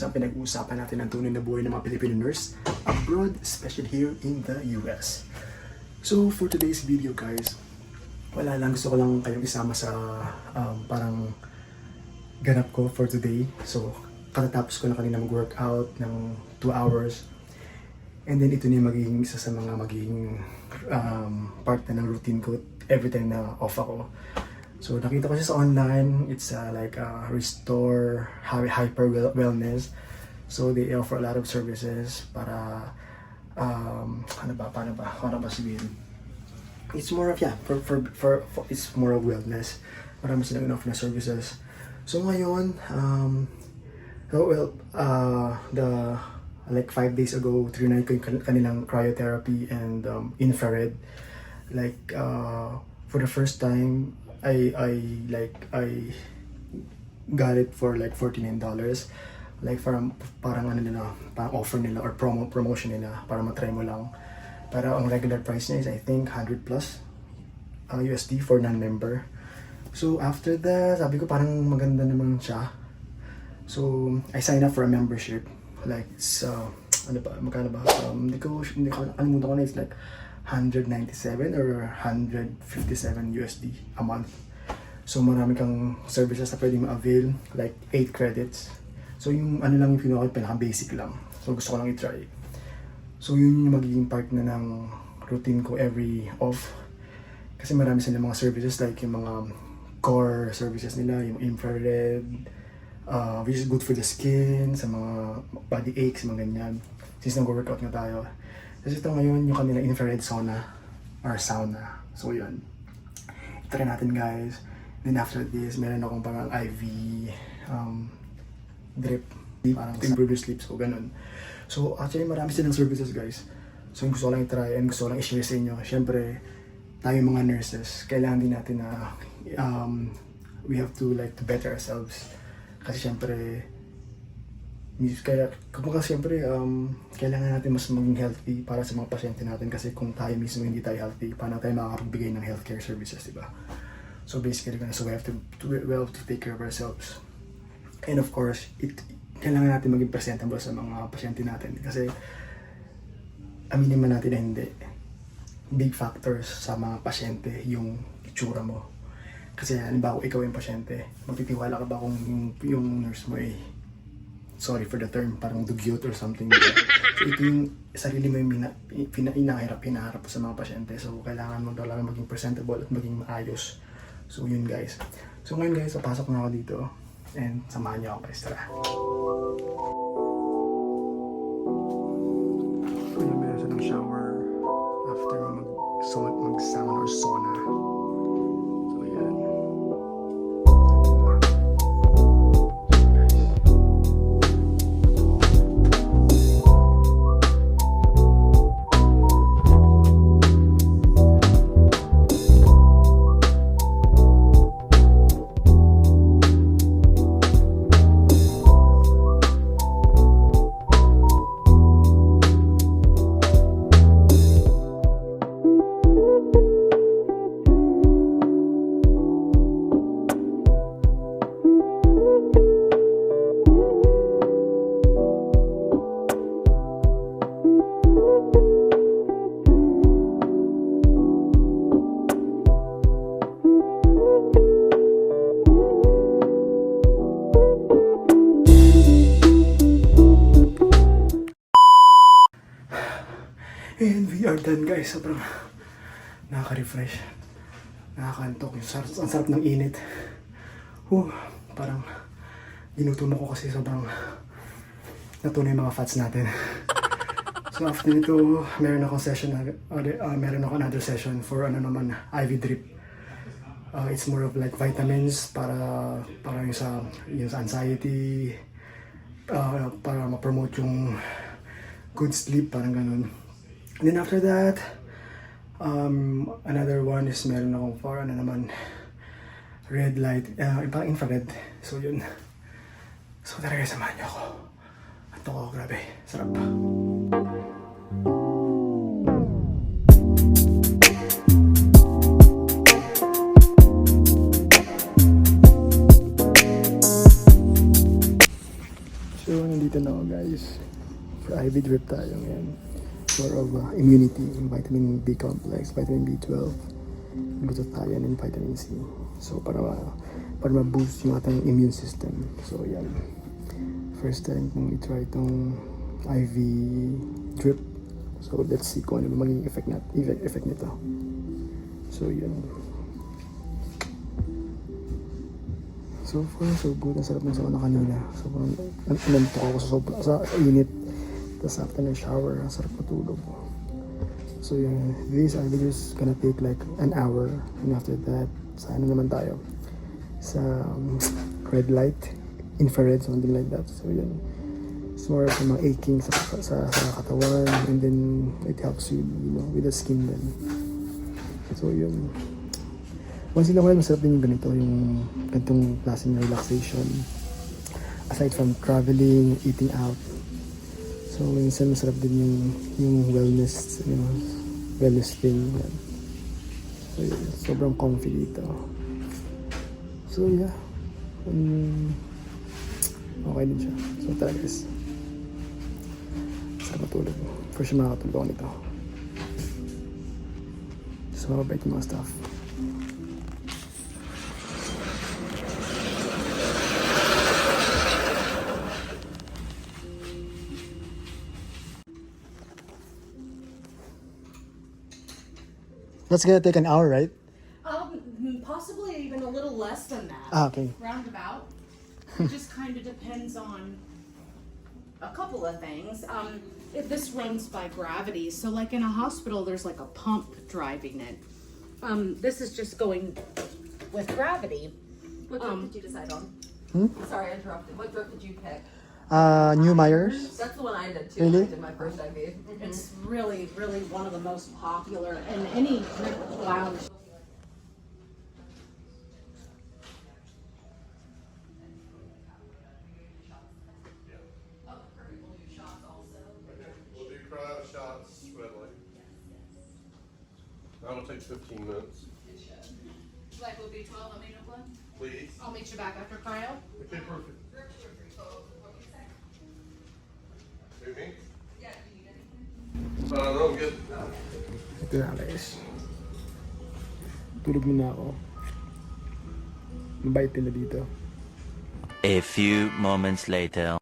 saan pinag-uusapan natin ang tunay na buhay ng mga Filipino nurse abroad, especially here in the US. So for today's video guys, wala lang, gusto ko lang kayong isama sa parang ganap ko for today. So katatapos ko na kanina mag-workout ng 2 hours. And then ito na yung magiging isa sa mga magiging part na ng routine ko every time na off ako. So nakita ko siya sa online, it's like Restore Hyper Wellness. So they offer a lot of services para paano ba sabihin? It's more of for it's more of wellness. Marami silang enough na services. So ngayon, like 5 days ago, trinay ko yung kanilang cryotherapy and infrared. Like for the first time, I got it for like $49. Like parang ano nila, parang offer nila or promotion nila para matry mo lang. Pero ang regular price niya is I think 100 plus USD for non-member. So after that, sabi ko parang maganda naman siya. So I signed up for a membership. Like it's magkano ba? Hindi ko alimutan ko na, it's like 197 or 157 USD a month. So marami kang services na pwedeng ma-avail, like 8 credits. So yung ano lang yung pinaka-basic lang. So gusto ko lang i-try. So yun yung magiging part na ng routine ko every off. Kasi marami silang mga services like yung mga core services nila, yung infrared, which is good for the skin, sa mga body aches, mga ganyan. Since nag-workout nga tayo. Kasi ito ngayon yung kanilang infrared sauna or sauna. So yun. Try natin guys. Then after this, meron akong parang IV drip. Parang to improve your sleep. So ganun. So actually marami silang services guys. So yung gusto ko lang i-try and gusto ko lang i-share sa inyo. Syempre, tayo mga nurses, kailangan din natin na we have to like to better ourselves. Kasi syempre, kailangan natin mas maging healthy para sa mga pasyente natin kasi kung tayo mismo hindi tayo healthy, paano tayo makakapagbigay ng healthcare services, diba? So basically, so we have to take care of ourselves. And of course, kailangan natin maging presentable sa mga pasyente natin kasi aminin man natin na hindi, big factors sa mga pasyente yung itsura mo. Kasi halimbawa ikaw yung pasyente, magtitiwala ka ba kung yung nurse mo ay, sorry for the term, parang dugyot or something. So ito yung sarili mo yung hinaharap sa mga pasyente. So kailangan mo talaga maging presentable at maging maayos. So yun guys. So ngayon guys, papasok na ako dito and samahan niyo ako guys, tara. So yun, meron siya ng shower after mag-sauna or sauna. So yan. And we are done guys. Sobrang nakaka-refresh, nakakantok, ang sarap ng init. Parang ginutom ako kasi sobrang natuloy yung mga fats natin. So after nito, meron akong session, meron ako another session for IV drip. It's more of like vitamins para yung sa anxiety, para ma-promote yung good sleep, parang ganun. And then after that, another one is meron akong for red light, parang infrared. So yun. So talaga samahan niyo ako. At ako, grabe, sarap. So nandito na ako guys. For IV drip tayo ngayon. More of immunity, vitamin B complex, vitamin B12, glutathione, and vitamin C. So para ma-boost yung ating immune system. So yan. First time kong i-try itong IV drip. So let's see kung ano magiging effect nito. So yan. So far, so good. Ang sarap ng sauna kanina. So parang nantok ako sa init. Tapos after ng shower, ang sarap matulog. So yun, this I will just gonna take like an hour. And after that, sa ano naman tayo? Sa red light, infrared, something like that. So yun, it's more of mga aching sa katawan. And then it helps you, with the skin then. So yun. Once in a while, masarap din yung ganito, yung ganitong klase ng relaxation. Aside from traveling, eating out. So, minsan masarap din yung wellness, wellness thing. Yan. So, yun, sobrang comfy dito. So, yeah. Okay din siya. So, tara guys. Sarap matulog. For sure, makakatulog ako nito. So, mababait yung mga staff. That's gonna take an hour, right? Possibly even a little less than that. Okay. Roundabout. It just kind of depends on a couple of things. If this runs by gravity, so like in a hospital, there's like a pump driving it. This is just going with gravity. What drug did you decide on? Sorry, I interrupted. What drug did you pick? New Myers. That's the one I did too. Really? I did my first IV. It's really, really one of the most popular, and any drip lounge. We'll do cryo shots readily. That'll take 15 minutes. Like will be 12 amino blood. Please. I'll meet you back after cryo. Okay, perfect. Do me? No, I'm good. Ito na guys. Tulog muna ako. Mabait nila dito. A few moments later.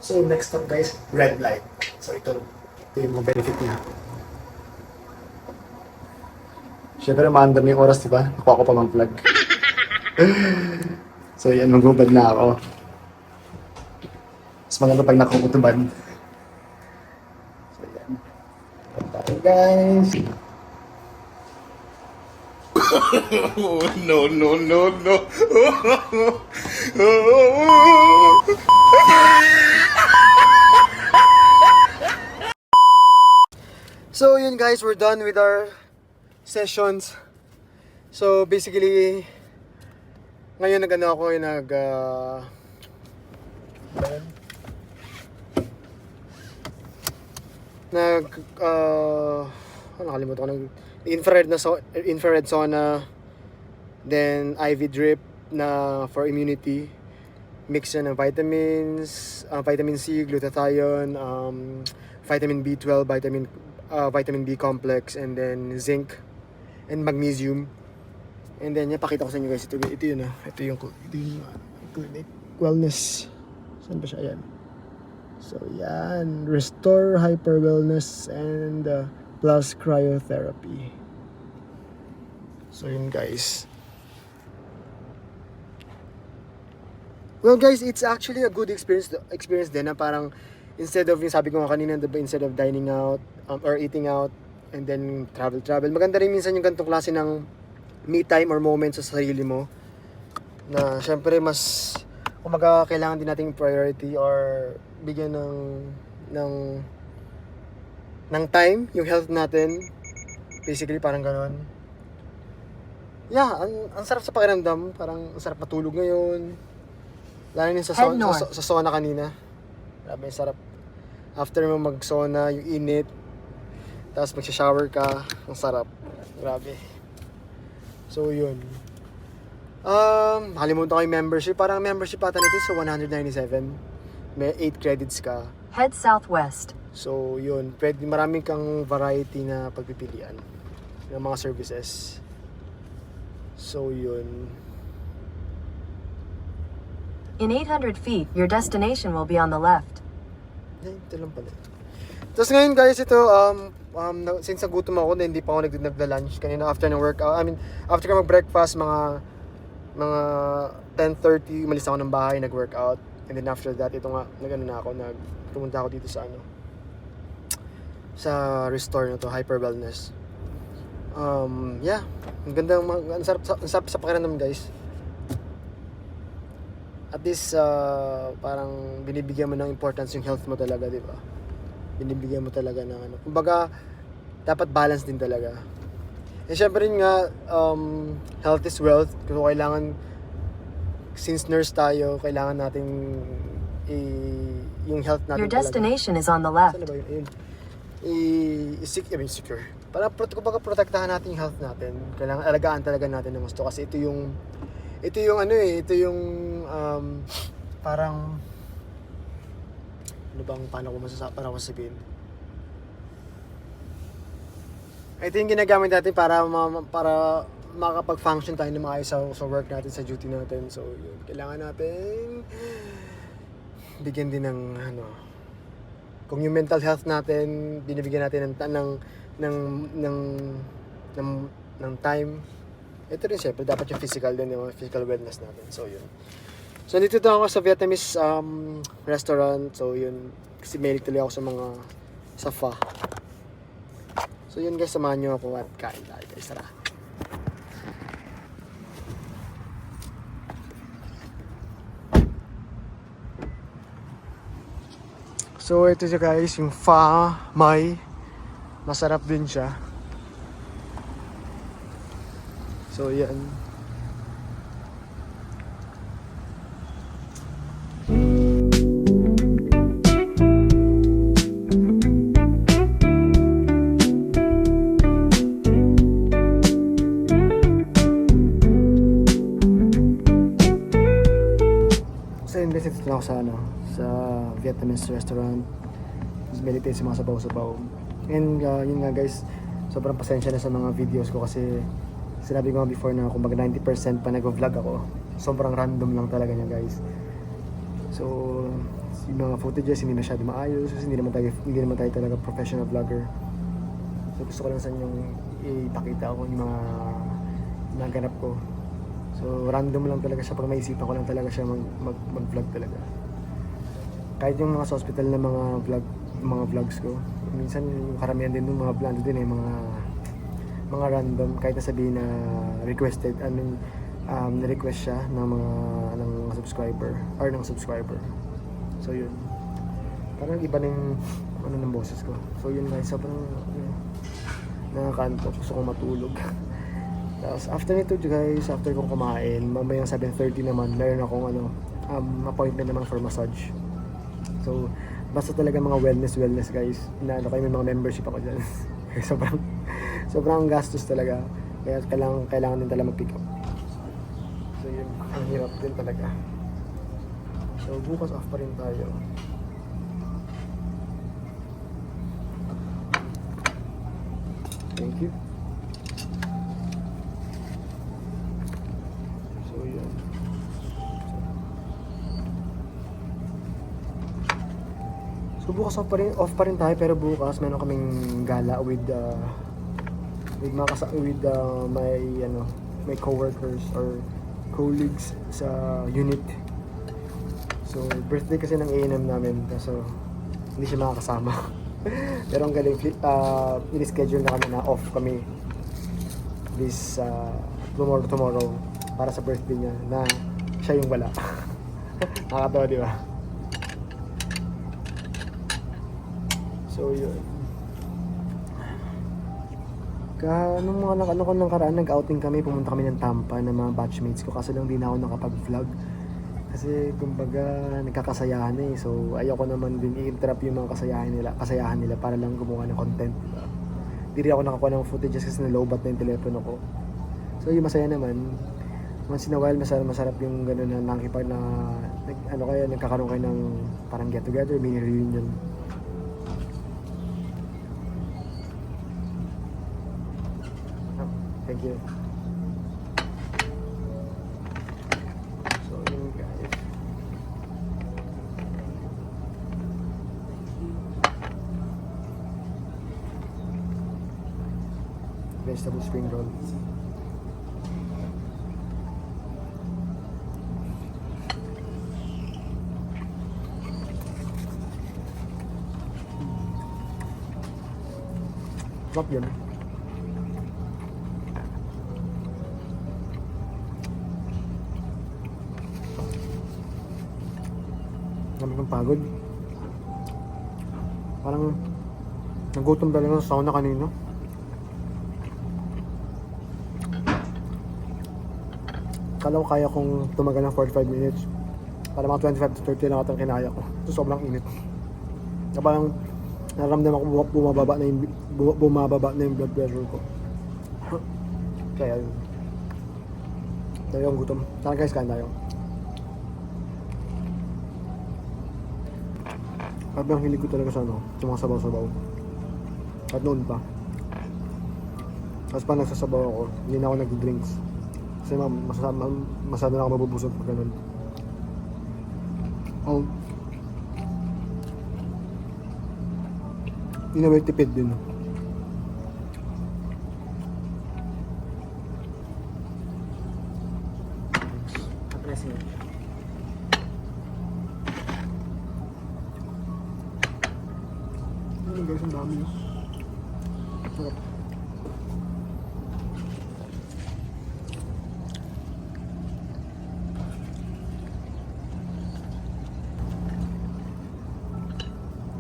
So next stop guys, red light. So ito yung mga benefit niya. Siyempre maandar na yung oras, diba? Nakuha ko pa mang vlog. So yan, maghubad na ako. Mas maganda pag nakukutubad. So yan. Tayo guys. No, no, no, no. So yun guys, we're done with our sessions. So basically, ngayon nag-ano ako, nakalimutan ko, infrared sauna, then IV drip na for immunity, mix yan ng vitamins, vitamin C, glutathione, vitamin B12, vitamin B complex, and then zinc and magnesium. And then pakita ko sa inyo guys, ito yun ito yung clinic wellness. Saan ba siya? Ayan. So yan, restore hyper wellness and plus cryotherapy. So yun guys. Well guys, it's actually a good experience din na parang instead of yung sabi ko nga kanina, diba, instead of dining out or eating out and then travel, maganda rin minsan yung ganitong klase ng me time or moments sa sarili mo na syempre mas kumaga kailangan din nating priority or bigyan ng time yung health natin, basically parang gano'n. Yeah, ang sarap sa pakiramdam, parang ang sarap matulog ngayon, lalo na sa sauna kanina. Grabe, sarap after mo mag sauna, yung init, tapos magsha-shower ka, ang sarap, grabe. So, yun. Nakalimutan ko yung membership. Parang membership ata nito sa 197. May 8 credits ka. Head southwest. So, yun. Pwede, maraming kang variety na pagpipilian ng mga services. So, yun. In 800 feet, your destination will be on the left. Ay, ito lang pala. Tapos ngayon guys, ito, since nagutom ako, hindi pa ako nagda-lunch. Kanina after ng workout, after ka mag-breakfast, mga 10:30, umalis ako ng bahay, nag-workout. And then after that, ito nga, pumunta ako dito sa sa Restore na to, Hyper Wellness. Yeah, ang ganda, ang sarap sa pakiramdam guys. At least, parang binibigyan mo ng importance yung health mo talaga, di ba? Binibigyan mo talaga ng kumbaga, dapat balance din talaga. Eh, syempre rin nga, health is wealth. Kung kailangan, since nurse tayo, kailangan natin yung health natin Your talaga. Destination is on the left. Saan na ba yun? Secure. Para kumbaga protektahan natin yung health natin. Kailangan alagaan talaga natin ng gusto kasi ito yung parang paano ko masasabihin? Ito yung ginagamit natin para makakapag-function tayo ng maayos sa work natin, sa duty natin. So, yun. Kailangan natin bigyan din ng kung yung mental health natin, binibigyan natin ng time. Ito rin siyempre, dapat yung physical din, yung physical wellness natin. So, yun. So, dito ako sa Vietnamese restaurant. So, yun. Kasi mahilig tuloy ako sa pho. So, yun guys, samahan nyo ako at kain tayo guys. Tara. So, ito siya guys, yung pho mai. Masarap din siya. So, yan. So, yun guys, ito na ako sa Vietnamese restaurant. Bili tayo sa mga sabaw-sabaw. And yun nga guys, sobrang pasensya na sa mga videos ko kasi sinabi ko nga before na kumbaga 90% pa nag-vlog ako. Sobrang random lang talaga niya guys. So, yung mga footages hindi masyado maayos kasi hindi naman tayo talaga professional vlogger. So, gusto ko lang sa inyong ipakita ko yung mga naganap ko. So, random lang talaga siya. Pag maisipan ko lang talaga siya mag-vlog talaga. Kahit yung mga sa hospital na mga vlogs ko, minsan yung karamihan din ng mga vlog din mga random, kahit na sabihin na requested, na-request siya ng subscriber so yun, parang iba ng ng boses ko. So yun guys, sobrang nakakanto, gusto kong matulog. Tapos after nito guys, after kong kumain, mamayang 7:30 naman, meron akong appointment naman for massage. So basta talaga mga wellness guys, may mga membership ako dyan. sobrang gastos talaga, kaya kailangan din talaga mag-pick up. So yun, ang hirap din talaga. So bukas off pa rin tayo. Thank you. So yun. So bukas off pa rin tayo, pero bukas meron kaming gala with my coworkers or colleagues sa unit. So birthday kasi ng A&M namin, so hindi siya makakasama. Pero ang galing, in-schedule na kami na off kami this tomorrow para sa birthday niya na siya yung wala. Nakakatawa, di ba? So yun. Nung nakaraan, nag-outing kami, pumunta kami ng Tampa ng mga batchmates ko, kasi lang di na ako nakapag-vlog. Kasi kumbaga nagkakasayahan eh. So ayoko naman din i-interrupt yung mga kasayahan nila para lang gumawa ng content, diba? Di rin ako nakakuha ng footages kasi nalobat na yung telepono ko. So So yung masaya naman, once in a while masarap yung gano'n na nakikipag na nagkakaroon kayo ng parang get together, mini reunion. Oh, thank you. So yun guys. Vegetable spring roll. Sarap yun. Dami kong pagod. Parang nagutom talaga sa sauna kanina. Kala ko kaya kong tumagal ng 45 minutes. Para mga 25 to 30 lang atang kinaya ko. So, sobrang init. Na parang naramdaman ko bumababa na yung blood pressure ko. Kaya yun. Tayo ang gutom. Tara guys, kain tayo. Sabi ang hilig ko talaga sa sa mga sabaw-sabaw. At noon pa. Tapos pa nagsasabaw ako, hindi na ako nag-drinks. Kasi masyado na ako mabubusog pag ganun. Oh. Hindi na may tipid din. Apresin. Ano guys, ang dami yun. Sarap.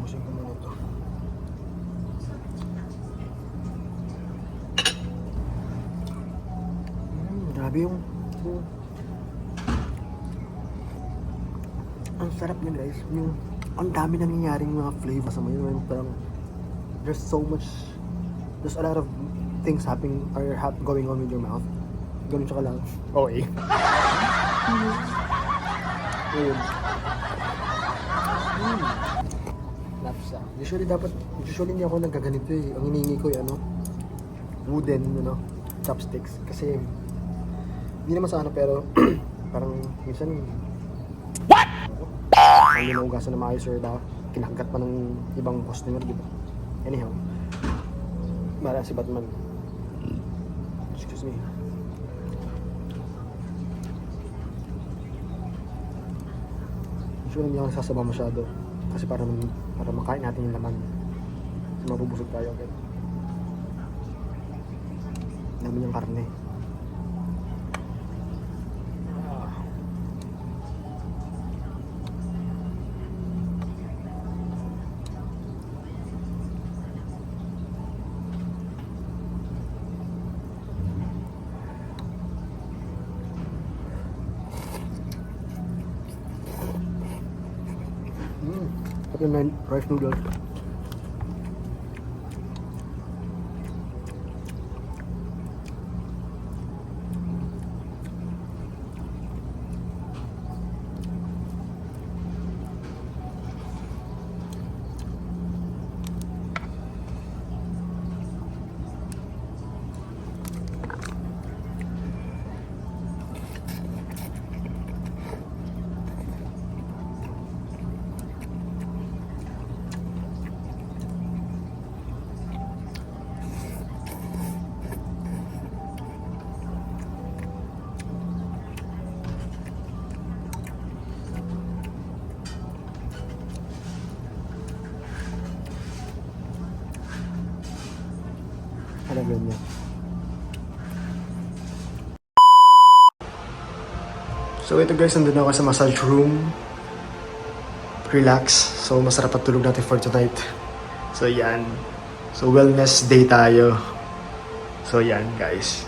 Busin ko muna ito. Grabe yung ang sarap niya guys. Yung ang dami nangyayaring mga flavors sa mga yun. Parang there's a lot of things going on with your mouth. Ganun siya ka lang. Okay. Ayun. Lapsa. Usually hindi ako nagkaganito eh. Ang hinihingi ko yung wooden, chopsticks. Kasi hindi naman sa pero parang minsan hindi na ugasan na maayos or kinakagat pa ng ibang customer, di ba? Anyhow, mara si Batman. Excuse me. Usually hindi ako nagsasabaw masyado kasi para makain natin yung laman. Mabubusog tayo agad. Dami niyang karne. Ito na rice noodles. Halagyan niya. So ito guys, nandun ako sa massage room. Relax. So masarap at tulog natin for tonight. So yan. So wellness day tayo. So yan guys.